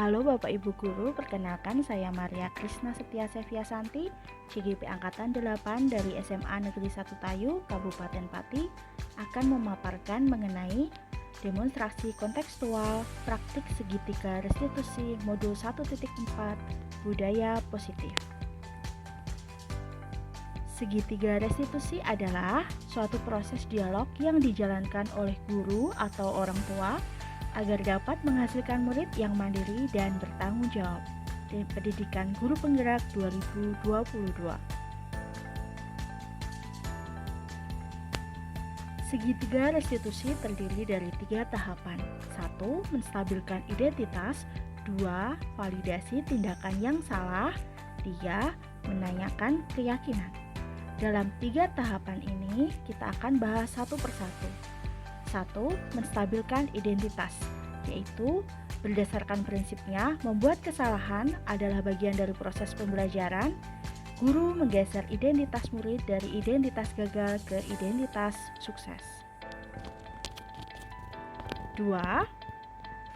Halo Bapak Ibu Guru, perkenalkan saya Maria Krisna Setia Seviasanti, CGP Angkatan 8 dari SMA Negeri 1 Tayu, Kabupaten Pati, akan memaparkan mengenai demonstrasi kontekstual praktik segitiga restitusi modul 1.4 Budaya Positif. Segitiga restitusi adalah suatu proses dialog yang dijalankan oleh guru atau orang tua agar dapat menghasilkan murid yang mandiri dan bertanggung jawab. Pendidikan Guru Penggerak 2022. Segitiga restitusi terdiri dari 3 tahapan. 1. Menstabilkan identitas. 2. Validasi tindakan yang salah. 3. Menanyakan keyakinan. Dalam 3 tahapan ini, kita akan bahas satu persatu. 1. Menstabilkan identitas, yaitu berdasarkan prinsipnya membuat kesalahan adalah bagian dari proses pembelajaran. Guru menggeser identitas murid dari identitas gagal ke identitas sukses. 2.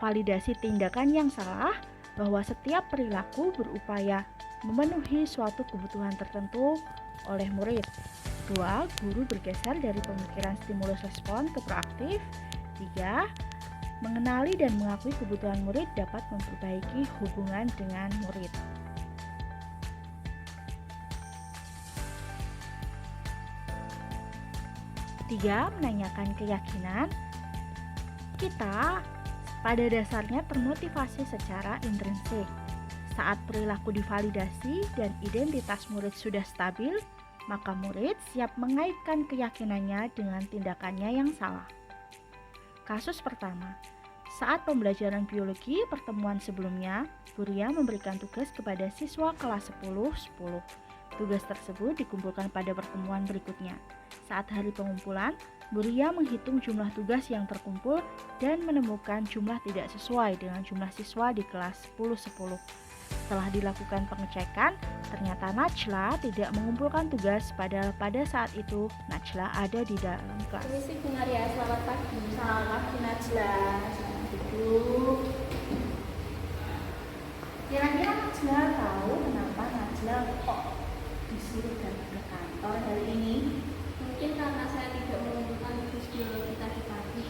Validasi tindakan yang salah, bahwa setiap perilaku berupaya memenuhi suatu kebutuhan tertentu oleh murid. 2. Guru bergeser dari pemikiran stimulus respon ke proaktif. 3. Mengenali dan mengakui kebutuhan murid dapat memperbaiki hubungan dengan murid. Tiga, menanyakan keyakinan. Kita pada dasarnya termotivasi secara intrinsik. Saat perilaku divalidasi dan identitas murid sudah stabil, maka murid siap mengaitkan keyakinannya dengan tindakannya yang salah. Kasus pertama, saat pembelajaran biologi pertemuan sebelumnya, Buria memberikan tugas kepada siswa kelas 10. Tugas tersebut dikumpulkan pada pertemuan berikutnya. Saat hari pengumpulan, Buria menghitung jumlah tugas yang terkumpul dan menemukan jumlah tidak sesuai dengan jumlah siswa di kelas 10. Setelah dilakukan pengecekan, ternyata Najla tidak mengumpulkan tugas, padahal pada saat itu Najla ada di dalam kelas. Permisi Bu Naria, selamat pagi. Selamat pagi Najla. Selamat duduk. Kira-kira Najla tahu kenapa Najla kok disuruh datang ke kantor hari ini? Mungkin karena saya tidak mengumpulkan tugas biologi tadi pagi.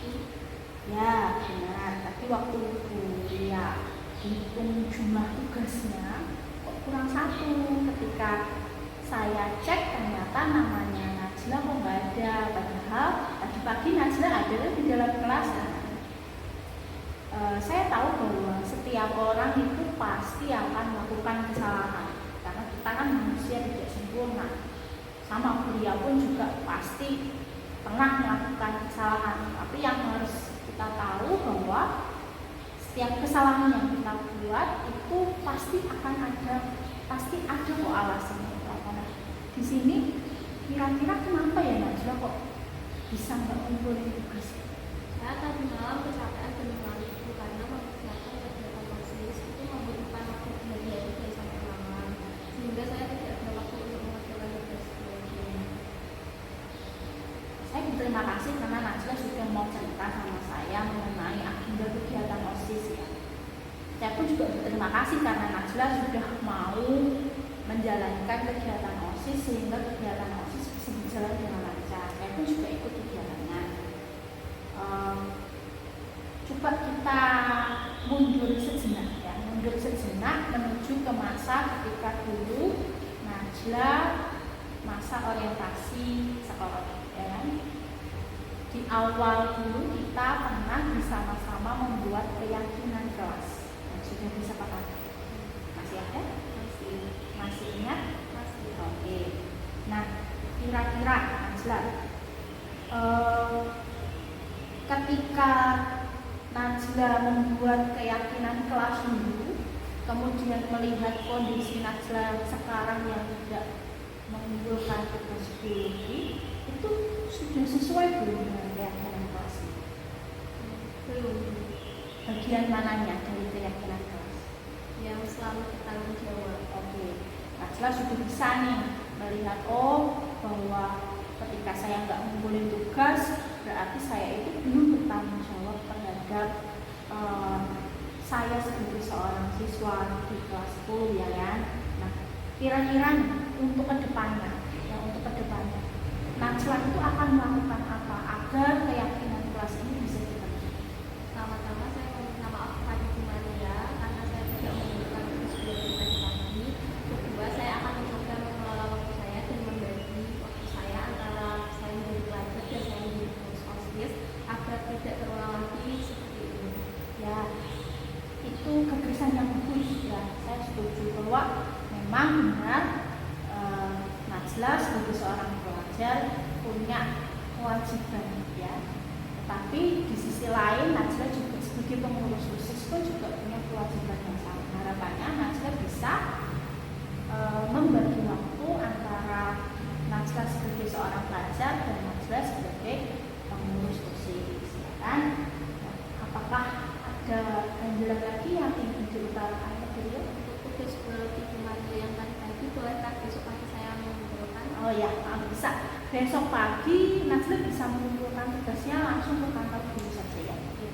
Ya, benar. Tapi waktu Buria hitung jumlah tugasnya kok kurang satu. Ketika saya cek ternyata namanya Najla kok nggak ada, padahal tadi pagi Najla ada di dalam kelas. Saya tahu bahwa setiap orang itu pasti akan melakukan kesalahan karena kita kan manusia tidak sempurna. Sama Buria pun juga pasti pernah melakukan kesalahan, tapi yang harus kita tahu bahwa setiap kesalahan yang kita buat itu pasti ada kok alasannya. Nah, di sini kira-kira kenapa ya Najla kok bisa nggak ngumpulin tugas? Saya tadi malam kecapean dan mengantuk karena mengerjakan kegiatan OSIS itu membutuhkan waktu dari 3 sampai malam, sehingga saya tidak ada waktu untuk mengerjakan tugas biologi. Saya berterima kasih karena Najla sudah mau cerita sama saya mengenai agenda kegiatan OSIS ya. Saya pun juga berterima kasih karena Najla sudah mau menjalankan kegiatan OSIS sehingga kegiatan OSIS bisa berjalan dengan lancar. Saya pun juga ikut kegiatannya. Coba kita mundur sejenak menuju ke masa ketika dulu Najla masa orientasi sekolah ya. Di awal dulu kita pernah bersama-sama membuat keyakinan kelas. Sudah disepakati? Masih ada? Masih ingat? Masih. Oke. Nah, kira-kira Najla, ketika Najla membuat keyakinan kelas dulu, kemudian melihat kondisi Najla sekarang yang tidak mengumpulkan tugas biologi, itu sudah sesuai belum dengan keyakinan kelas? Belum. Bagian mananya dari keyakinan kelas? Yang selalu bertanggung jawab. Oke, Najla sudah bisa nih melihat bahwa ketika saya nggak ngumpulin tugas berarti saya itu belum bertanggung jawab terhadap saya sebagai seorang siswa di kelas 10 ya kan. Nah, kira-kira untuk kedepannya, Najla itu akan melakukan apa agar keyakinan kelas ini bisa dipenuhi? Pertama-tama saya mau minta maaf kepada Bu Maria karena saya tidak menunjukkan tugas belajar tadi pagi. Kedua, saya akan mencoba mengelola waktu saya dan membagi waktu saya antara saya menjadi pelajar dan saya menjadi pengurus OSIS agar tidak terulang lagi seperti ini. Ya, itu gagasan yang bagus ya. Saya setuju bahwa memang benar Najla sebagai seorang pelajar punya kewajiban ya. Tetapi di sisi lain Najla juga sebagai pengurus OSIS pun juga punya kewajiban yang sama. Harapannya Najla bisa membagi waktu antara Najla sebagai seorang pelajar dan Najla sebagai pengurus OSIS ya kan. Nah, apakah ada anjuran lagi yang ingin diutarakan ke beliau? Untuk tugas Ibu Maria yang tadi bolehkah besok pagi saya mengumpulkan? Oh ya, kalau bisa besok pagi Najla bisa mengumpulkan tugasnya langsung ke kantor guru saja ya. Oke,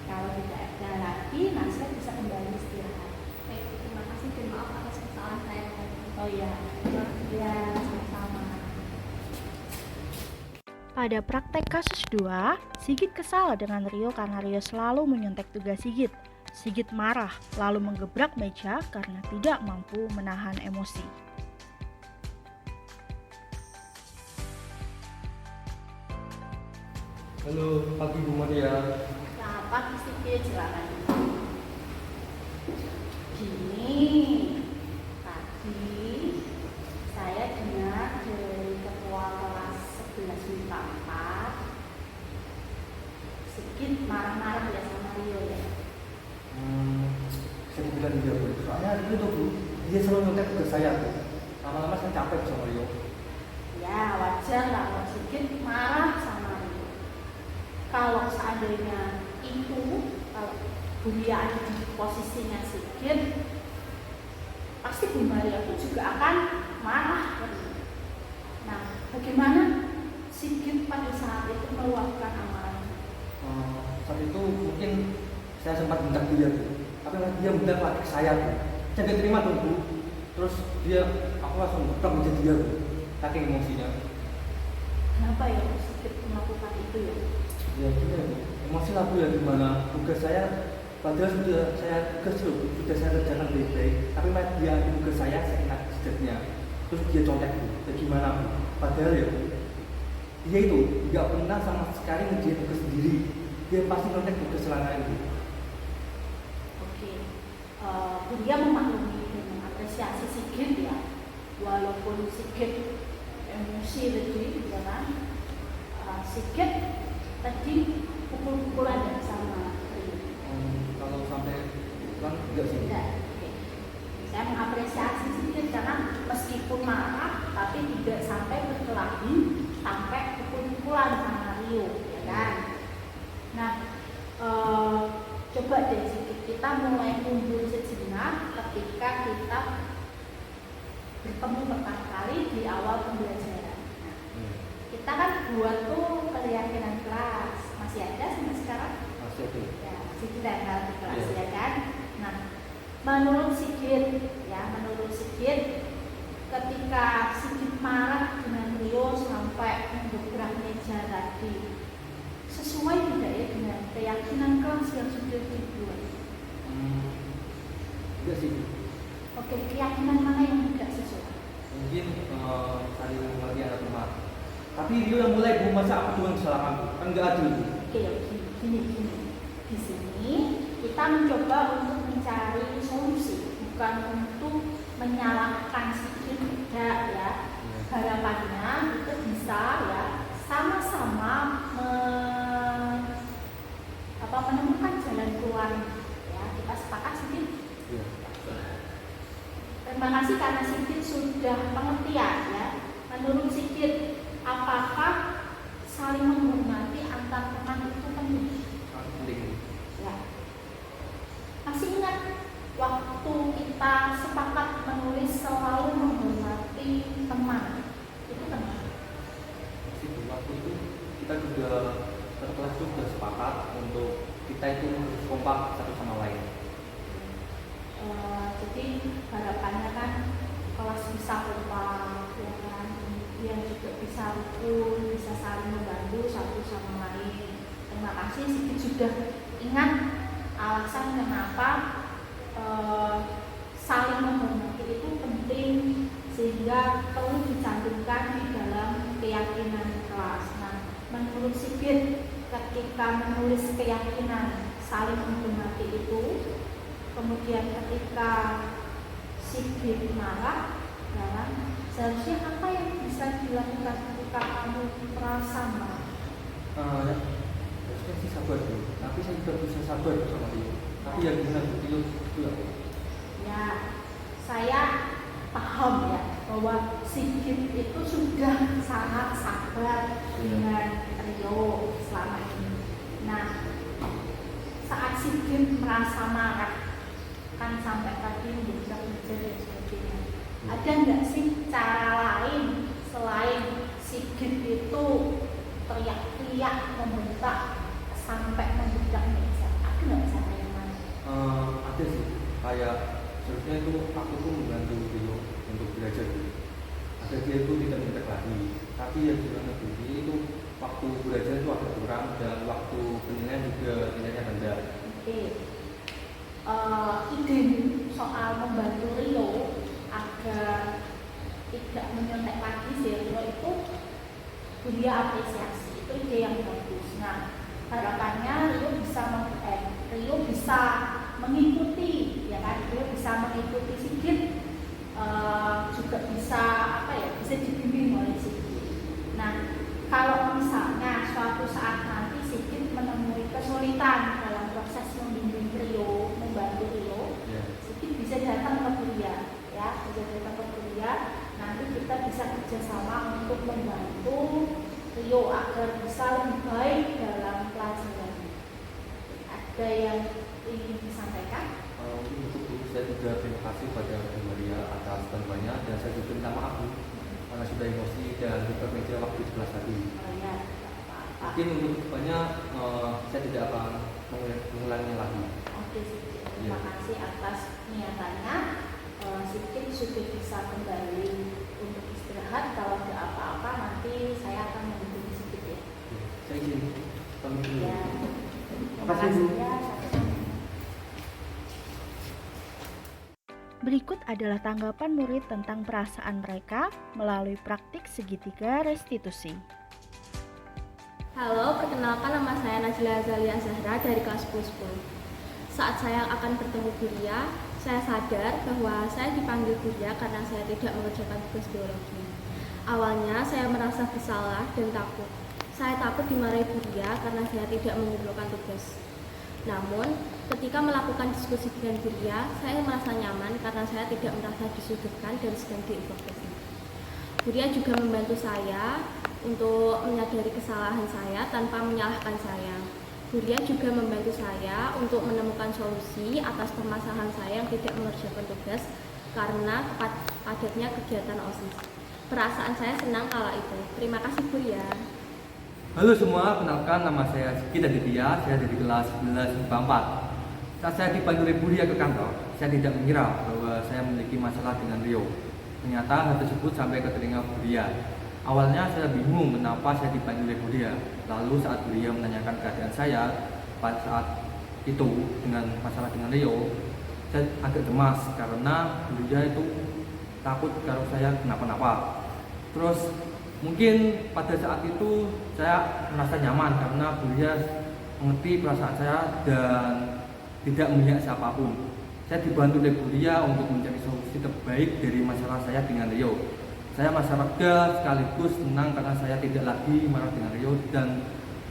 kalau tidak ada lagi Najla bisa kembali istirahat. Baik, terima kasih dan maaf atas kesalahan saya tadi. Oh ya, ya sama-sama. Pada praktek kasus 2, Sigit kesal dengan Rio karena Rio selalu menyontek tugas Sigit. Sigit marah, lalu menggebrak meja karena tidak mampu menahan emosi. Halo, pagi Bu Maria. Nah, pagi sedikit silakan. Gini, tadi saya dengar dari ketua kelas 11 MIPA 4 sedikit marah-marah ya sama Rio ya. Bisa dibilang dia Bu. Soalnya itu tuh Bu, dia selalu nyontek tugas saya Bu. Lama-lama saya capek sama Rio. Ya wajar lah kalau sedikit marah sama Rio. Kalau seandainya itu, kalau Bulia ada di posisinya Sigit, pasti Bu Maria pun juga akan marah. Nah, bagaimana Sigit pada saat itu meluapkan amarahnya? Saat itu mungkin saya sempat bentak dia Bu. Tapi dia bentak lagi ke saya Bu. Saya nggak terima tuh Bu. Terus aku langsung bentak meja dia Bu. Saking emosinya. Kenapa ya Sigit melakukan itu ya? Ya gitu ya Bu. Emosi lah Bu ya gimana. Tugas saya padahal sudah saya kerjakan baik-baik. Tapi malah dia tugas saya kena jidatnya. Terus dia contek Bu. Bagaimana Bu? Padahal ya Bu, dia itu nggak pernah sama sekali ngerjain tugas sendiri. Dia pasti contek tugas selama itu. Oke, Bulia memaklumi dan mengapresiasi Sigit ya. Walaupun Sigit emosi tadi, ya kan? Sigit tadi pukul-pukulan ya sama Rio. Kalau sampai kan enggak sih. Tidak. Oke. Saya mengapresiasi Sigit karena meskipun marah tapi tidak sampai berkelahi sampai pukul-pukulan sama Rio, ya kan? Nah, coba deh Sigit, kita mulai mundur sejenak ketika kita bertemu pertama kali di awal pembelajaran. Nah, kita kan buat tuh keyakinan kelas, masih ada sampai sekarang? Masih ada. Ya, masih kita di kelas Iya. ya kan? Nah, menurut Sigit, ketika Sigit marah dengan Rio sampai mendobrak meja tadi, sesuai tidak ya dengan keyakinan kelas yang sudah dibuat? Enggak sih. Oke, keyakinan mana yang tidak sesuai? Mungkin saling mengerti anak teman. Tapi Rio yang mulai Bu, masa aku doang kesalahan Bu? Kan enggak adil Bu. Oke, gini. Di sini kita mencoba untuk mencari solusi, bukan untuk menyalahkan Sigit, tidak ya. Harapannya itu bisa ya sama-sama menemukan jalan keluar ya. Kita sepakat Sigit. Iya. Terima kasih karena Sigit sudah pengertian ya. Menurut Sigit, apakah saling menghormati antar teman itu penting? Sangat penting. Ya. Masih ingat waktu kita sepakat menulis selalu menghormati teman, itu kenapa? Masih Bu, waktu itu kita juga kelas itu sudah sepakat untuk kita itu harus kompak satu sama lain. pun bisa saling membantu satu sama lain. Terima kasih Sigit sudah ingat alasan kenapa saling menghormati itu penting, sehingga perlu dicantumkan di dalam keyakinan kelas. Nah, menurut Sigit, ketika menulis keyakinan saling menghormati itu, kemudian ketika Sigit marah, seharusnya apa yang bisa dilakukan ketika kamu merasa marah? Harusnya sih sabar dulu, tapi saya juga bisa sabar sama dia. Tapi yang bisa begitu itu ya. Ya, saya paham ya bahwa Sigit itu sudah sangat sabar dengan Rio selama ini. Nah, saat Sigit merasa marah, kan sampai tadi bisa belajar dan sebagainya. Ada nggak sih cara lain selain Sigit itu teriak-teriak, membentak sampai membedak meja? Ada nggak cara yang lain? Ada sih, kayak seharusnya itu aku tuh membantu Rio untuk belajar dulu. Ada dia itu tidak minta lagi, tapi yang gimana dulu itu waktu belajar itu agak kurang dan waktu penilaian juga nilainya rendah. Oke. Ide soal membantu Rio agar tidak menyontek lagi si Rio itu dia apresiasi, itu ide yang bagus. Nah, harapannya Rio bisa mengikuti, ya kan? Rio bisa mengikuti Sigit, juga bisa bisa dibimbing oleh Sigit. Nah, kalau misalnya suatu saat nanti Sigit menemui kesulitan dalam proses membimbing Rio, membantu Rio, Sigit bisa datang ke Buria, ya, bisa datang ke Buria. Nanti kita bisa kerjasama untuk membantu Rio agar bisa lebih baik dalam pelajaran. Ada yang ingin disampaikan? Untuk itu saya juga terima kasih pada Bu Maria atas bantuannya, dan saya juga minta maaf karena sudah emosi dan buka meja waktu di kelas tadi. Ya, Mungkin untuk depannya saya tidak akan mengulanginya lagi. Oke, Sigit. Terima kasih atas niatannya. Sigit sudah bisa kembali untuk istirahat. Kalau ada apa-apa nanti saya akan menghubungi Sigit ya. Saya izin pamit dulu. Ya. Terima kasih, Bu. Ya, Berikut adalah tanggapan murid tentang perasaan mereka melalui praktik segitiga restitusi. Halo, perkenalkan nama saya Najla Azalia Zahra dari kelas 10. Saat saya akan bertemu Buria, saya sadar bahwa saya dipanggil Buria karena saya tidak mengerjakan tugas biologi. Awalnya saya merasa bersalah dan takut. Saya takut dimarahi Buria karena saya tidak mengumpulkan tugas. Namun, ketika melakukan diskusi dengan Buria, saya merasa nyaman karena saya tidak merasa disudutkan dan sedang dievaluasi. Buria juga membantu saya untuk menyadari kesalahan saya tanpa menyalahkan saya. Buria juga membantu saya untuk menemukan solusi atas permasalahan saya yang tidak mengerjakan tugas karena padatnya kegiatan OSIS. Perasaan saya senang kala itu. Terima kasih Buria. Halo semua, kenalkan nama saya Sigit Aditya, saya dari kelas 11 IPA 4. Saat saya dipanggil Buria ke kantor, saya tidak mengira bahwa saya memiliki masalah dengan Rio. Ternyata hal tersebut sampai ke telinga Buria. Awalnya saya bingung kenapa saya dipanggil Buria. Lalu saat Buria menanyakan keadaan saya pada saat itu dengan masalah dengan Rio, saya agak cemas karena Buria itu takut kalau saya kenapa-napa. Terus mungkin pada saat itu saya merasa nyaman karena Buria mengerti perasaan saya dan tidak memihak siapapun. Saya dibantu oleh Buria untuk mencari solusi terbaik dari masalah saya dengan Rio. Saya merasa lega sekaligus senang karena saya tidak lagi marah dengan Rio dan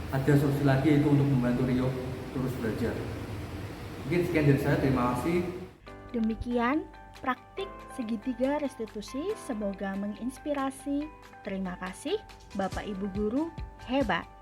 ada solusi lagi yaitu untuk membantu Rio terus belajar. Mungkin sekian dari saya, terima kasih. Demikian praktik segitiga restitusi, semoga menginspirasi. Terima kasih Bapak Ibu Guru, hebat.